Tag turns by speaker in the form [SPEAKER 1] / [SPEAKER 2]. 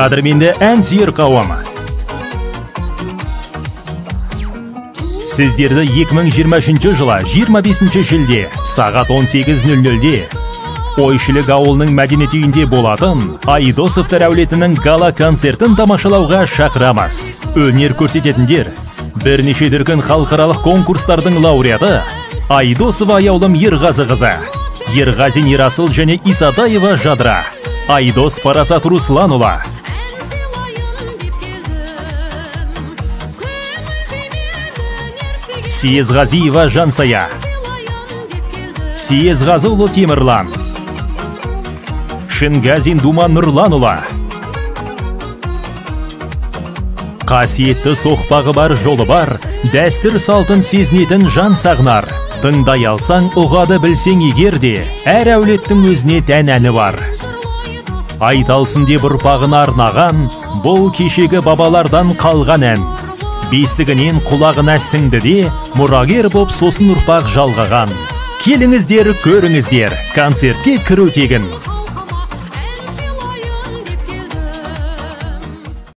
[SPEAKER 1] Қадірменді ән сүйер қауым. Сіздерді 2023 жылы 25 шілде сағат 18:00-де Ойшылық ауылының мәдениет үйінде болатын Айдосовтар әулетінің гала концертін тамашалауға шақырамыз. Өнер көрсететіндер бірнеше дүркін халықаралық конкурстардың лауреаты Айдосова аяулым Ерғазы қызы, Ерғазин Ерасыл және Исадаева Жадыра, Айдос Парасат Русланұла, Сиезғазиева Жансая, Сиезғазыұлы Темірлан, Шынгазин Дума Нұрланыла, қасиетті соқпағы бар жолы бар, дәстүр салтын сезінетін жан сағынар. Тыңдай алсаң, ұғады білсең егерде, әр әулеттің өзіне тән әні бар. Айталсын деп ұрпағына арнаған, бұл кешегі бабалардан қалған ән. Бесігінен құлағына сіңді де, мұрагер боп сосын ұрпақ жалғаған. Келіңіздер, көріңіздер, концертке кіру тегін.